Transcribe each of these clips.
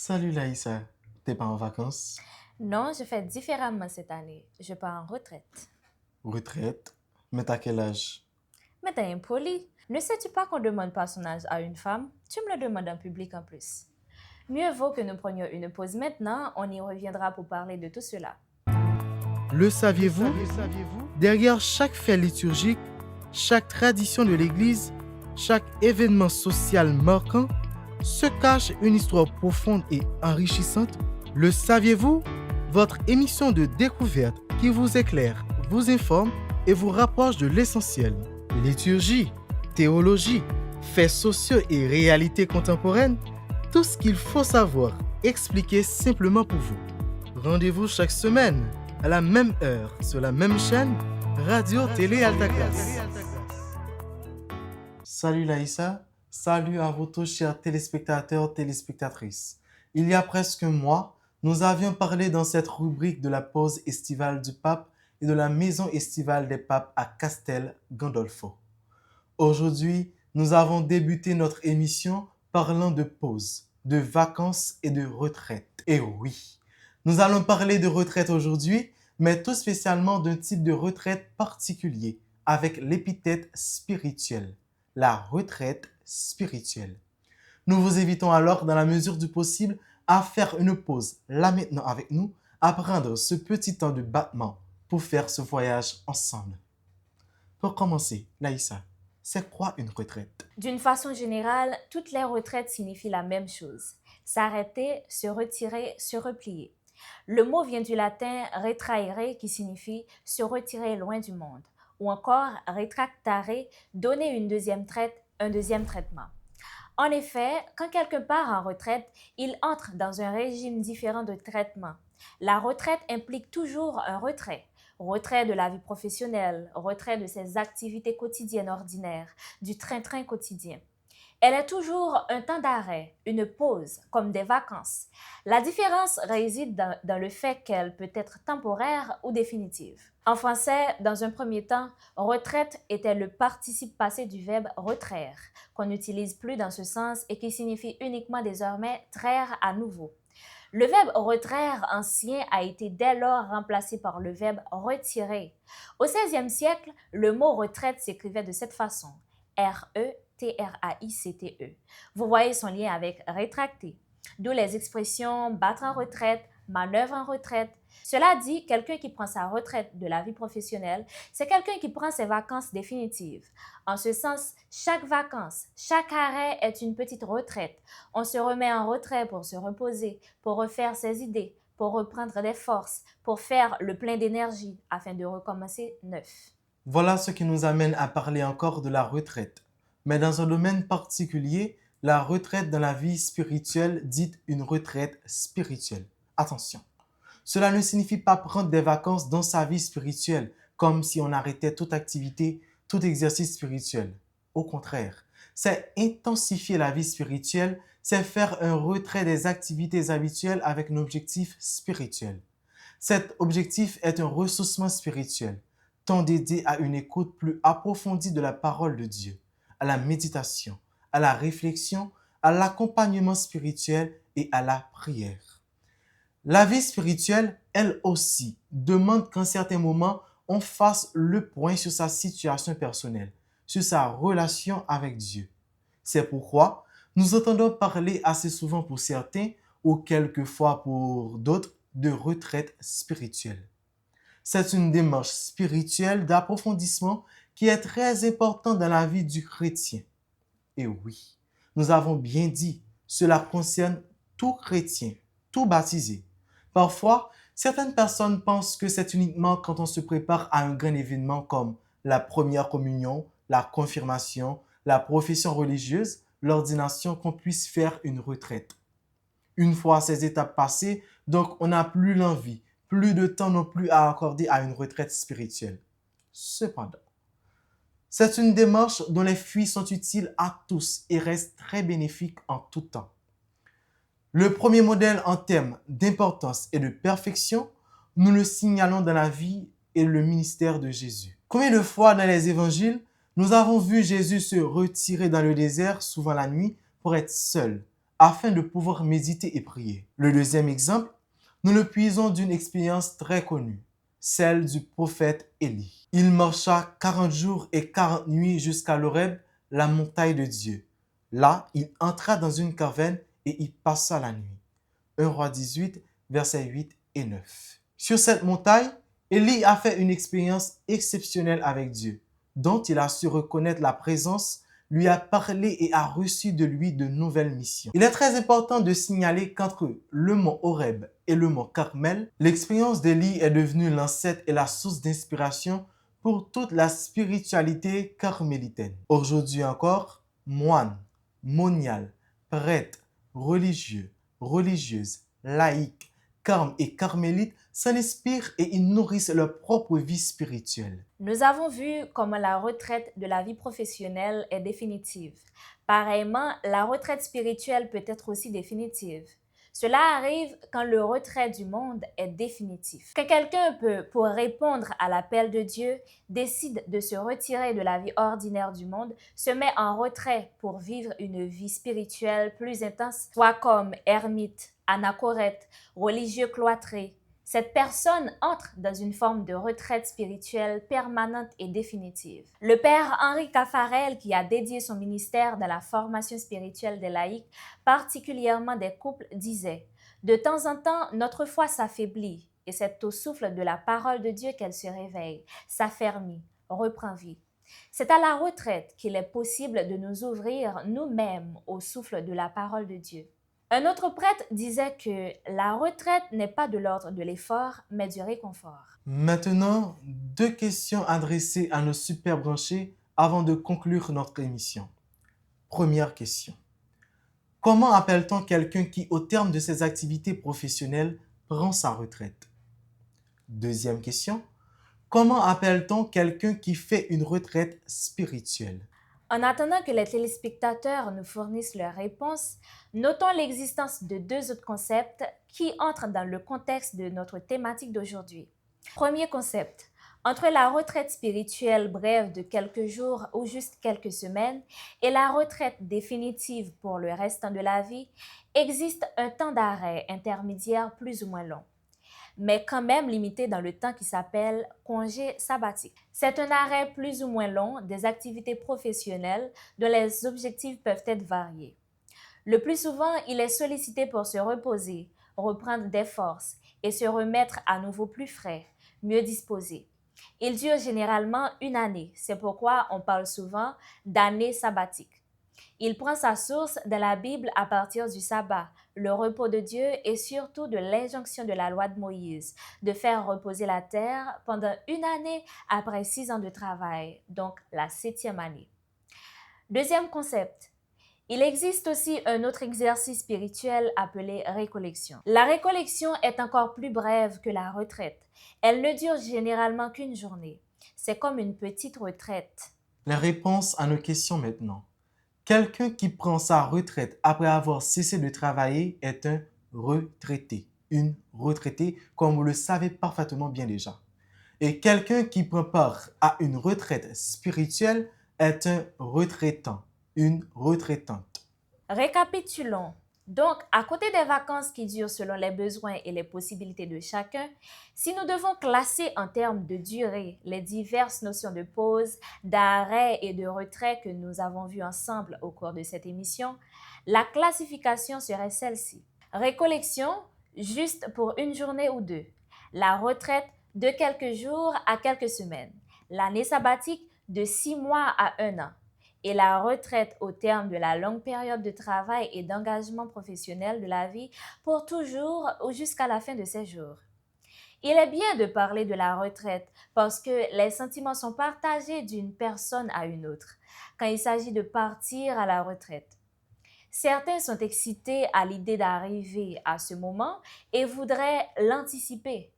Salut Laïssa, t'es pas en vacances? Non, je fais différemment cette année. Je pars en retraite. Retraite? Mais t'as quel âge? Mais t'es impoli. Ne sais-tu pas qu'on demande pas son âge à une femme? Tu me le demandes en public en plus. Mieux vaut que nous prenions une pause maintenant, on y reviendra pour parler de tout cela. Le saviez-vous? Derrière chaque fait liturgique, chaque tradition de l'Église, chaque événement social marquant, se cache une histoire profonde et enrichissante. Le saviez-vous? Votre émission de découverte qui vous éclaire, vous informe et vous rapproche de l'essentiel. Liturgie, théologie, faits sociaux et réalités contemporaines, tout ce qu'il faut savoir, expliqué simplement pour vous. Rendez-vous chaque semaine à la même heure sur la même chaîne, Radio Télé Altaclass. Salut Laïssa, salut à vous tous chers téléspectateurs, téléspectatrices. Il y a presque un mois, nous avions parlé dans cette rubrique de la pause estivale du pape et de la maison estivale des papes à Castel Gandolfo. Aujourd'hui, nous avons débuté notre émission parlant de pause, de vacances et de retraite. Et oui, nous allons parler de retraite aujourd'hui, mais tout spécialement d'un type de retraite particulier, avec l'épithète spirituelle, la retraite spirituelle. Nous vous invitons alors, dans la mesure du possible, à faire une pause là maintenant avec nous, à prendre ce petit temps de battement pour faire ce voyage ensemble. Pour commencer, Laïssa, c'est quoi une retraite? D'une façon générale, toutes les retraites signifient la même chose. S'arrêter, se retirer, se replier. Le mot vient du latin retraire qui signifie se retirer loin du monde, ou encore retractare, donner une deuxième traite, un deuxième traitement. En effet, quand quelqu'un part en retraite, il entre dans un régime différent de traitement. La retraite implique toujours un retrait. Retrait de la vie professionnelle, retrait de ses activités quotidiennes ordinaires, du train-train quotidien. Elle est toujours un temps d'arrêt, une pause, comme des vacances. La différence réside dans le fait qu'elle peut être temporaire ou définitive. En français, dans un premier temps, retraite était le participe passé du verbe retraire, qu'on n'utilise plus dans ce sens et qui signifie uniquement désormais traire à nouveau. Le verbe retraire ancien a été dès lors remplacé par le verbe retirer. Au XVIe siècle, le mot retraite s'écrivait de cette façon: R-E-T-R-A-I-C-T-E. Vous voyez son lien avec rétracter, d'où les expressions battre en retraite, manœuvre en retraite. Cela dit, quelqu'un qui prend sa retraite de la vie professionnelle, c'est quelqu'un qui prend ses vacances définitives. En ce sens, chaque vacances, chaque arrêt est une petite retraite. On se remet en retrait pour se reposer, pour refaire ses idées, pour reprendre des forces, pour faire le plein d'énergie afin de recommencer neuf. Voilà ce qui nous amène à parler encore de la retraite. Mais dans un domaine particulier, la retraite dans la vie spirituelle, dite une retraite spirituelle. Attention, cela ne signifie pas prendre des vacances dans sa vie spirituelle, comme si on arrêtait toute activité, tout exercice spirituel. Au contraire, c'est intensifier la vie spirituelle, c'est faire un retrait des activités habituelles avec un objectif spirituel. Cet objectif est un ressourcement spirituel, tant dédié à une écoute plus approfondie de la parole de Dieu, à la méditation, à la réflexion, à l'accompagnement spirituel et à la prière. La vie spirituelle, elle aussi, demande qu'en certains moments, on fasse le point sur sa situation personnelle, sur sa relation avec Dieu. C'est pourquoi nous entendons parler assez souvent pour certains, ou quelquefois pour d'autres, de retraite spirituelle. C'est une démarche spirituelle d'approfondissement qui est très importante dans la vie du chrétien. Et oui, nous avons bien dit, cela concerne tout chrétien, tout baptisé. Parfois, certaines personnes pensent que c'est uniquement quand on se prépare à un grand événement comme la première communion, la confirmation, la profession religieuse, l'ordination qu'on puisse faire une retraite. Une fois ces étapes passées, donc on n'a plus l'envie, plus de temps non plus à accorder à une retraite spirituelle. Cependant, c'est une démarche dont les fruits sont utiles à tous et restent très bénéfiques en tout temps. Le premier modèle en termes d'importance et de perfection, nous le signalons dans la vie et le ministère de Jésus. Combien de fois dans les évangiles, nous avons vu Jésus se retirer dans le désert, souvent la nuit, pour être seul, afin de pouvoir méditer et prier. Le deuxième exemple, nous le puisons d'une expérience très connue, celle du prophète Élie. Il marcha 40 jours et 40 nuits jusqu'à l'Horeb, la montagne de Dieu. Là, il entra dans une caverne et y passa la nuit. 1 Roi 18, versets 8 et 9. Sur cette montagne, Élie a fait une expérience exceptionnelle avec Dieu, dont il a su reconnaître la présence, lui a parlé et a reçu de lui de nouvelles missions. Il est très important de signaler qu'entre le mont Horeb et le mont Carmel, l'expérience d'Élie est devenue l'ancêtre et la source d'inspiration pour toute la spiritualité carmélitaine. Aujourd'hui encore, moines, moniales, prêtres, religieux, religieuses, laïcs, carmes et carmélites s'en inspirent et ils nourrissent leur propre vie spirituelle. Nous avons vu comment la retraite de la vie professionnelle est définitive. Pareillement, la retraite spirituelle peut être aussi définitive. Cela arrive quand le retrait du monde est définitif. Quand quelqu'un peut, pour répondre à l'appel de Dieu, décide de se retirer de la vie ordinaire du monde, se met en retrait pour vivre une vie spirituelle plus intense, soit comme ermite, anachorète, religieux cloîtré. Cette personne entre dans une forme de retraite spirituelle permanente et définitive. Le père Henri Caffarel, qui a dédié son ministère dans la formation spirituelle des laïcs, particulièrement des couples, disait « De temps en temps, notre foi s'affaiblit et c'est au souffle de la parole de Dieu qu'elle se réveille, s'affermit, reprend vie. C'est à la retraite qu'il est possible de nous ouvrir nous-mêmes au souffle de la parole de Dieu. » Un autre prêtre disait que la retraite n'est pas de l'ordre de l'effort, mais du réconfort. Maintenant, 2 questions adressées à nos super branchés avant de conclure notre émission. Première question. Comment appelle-t-on quelqu'un qui, au terme de ses activités professionnelles, prend sa retraite? Deuxième question. Comment appelle-t-on quelqu'un qui fait une retraite spirituelle? En attendant que les téléspectateurs nous fournissent leurs réponses, notons l'existence de 2 autres concepts qui entrent dans le contexte de notre thématique d'aujourd'hui. Premier concept. Entre la retraite spirituelle brève de quelques jours ou juste quelques semaines et la retraite définitive pour le restant de la vie, existe un temps d'arrêt intermédiaire plus ou moins long, mais quand même limité dans le temps qui s'appelle congé sabbatique. C'est un arrêt plus ou moins long des activités professionnelles dont les objectifs peuvent être variés. Le plus souvent, il est sollicité pour se reposer, reprendre des forces et se remettre à nouveau plus frais, mieux disposé. Il dure généralement 1 année, c'est pourquoi on parle souvent d'année sabbatique. Il prend sa source dans la Bible à partir du sabbat, le repos de Dieu et surtout de l'injonction de la loi de Moïse, de faire reposer la terre pendant 1 année après 6 ans de travail, donc la 7e année. Deuxième concept. Il existe aussi un autre exercice spirituel appelé récollection. La récollection est encore plus brève que la retraite. Elle ne dure généralement qu'1 journée. C'est comme une petite retraite. Les réponses à nos questions maintenant. Quelqu'un qui prend sa retraite après avoir cessé de travailler est un retraité. Une retraitée, comme vous le savez parfaitement bien déjà. Et quelqu'un qui prend part à une retraite spirituelle est un retraitant, une retraitante. Récapitulons. Donc, à côté des vacances qui durent selon les besoins et les possibilités de chacun, si nous devons classer en termes de durée les diverses notions de pause, d'arrêt et de retrait que nous avons vues ensemble au cours de cette émission, la classification serait celle-ci. Récollection, juste pour 1 journée ou 2. La retraite, de quelques jours à quelques semaines. L'année sabbatique, de 6 mois à 1 an. Et la retraite au terme de la longue période de travail et d'engagement professionnel de la vie pour toujours ou jusqu'à la fin de ses jours. Il est bien de parler de la retraite parce que les sentiments sont partagés d'une personne à une autre quand il s'agit de partir à la retraite. Certains sont excités à l'idée d'arriver à ce moment et voudraient l'anticiper.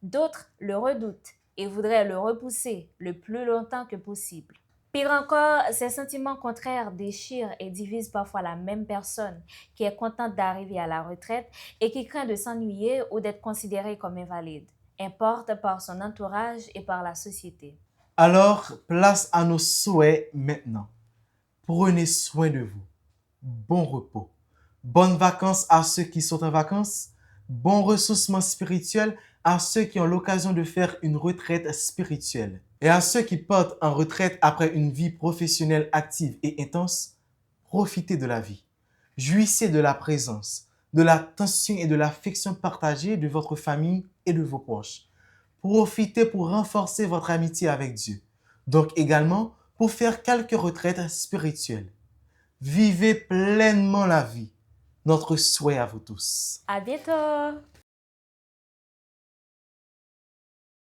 D'autres le redoutent et voudraient le repousser le plus longtemps que possible. Pire encore, ces sentiments contraires déchirent et divisent parfois la même personne qui est contente d'arriver à la retraite et qui craint de s'ennuyer ou d'être considérée comme invalide, importe par son entourage et par la société. Alors, place à nos souhaits maintenant. Prenez soin de vous. Bon repos. Bonnes vacances à ceux qui sont en vacances. Bon ressourcement spirituel à ceux qui ont l'occasion de faire une retraite spirituelle. Et à ceux qui partent en retraite après une vie professionnelle active et intense, profitez de la vie. Jouissez de la présence, de l'attention et de l'affection partagée de votre famille et de vos proches. Profitez pour renforcer votre amitié avec Dieu. Donc également pour faire quelques retraites spirituelles. Vivez pleinement la vie. Notre souhait à vous tous. À bientôt!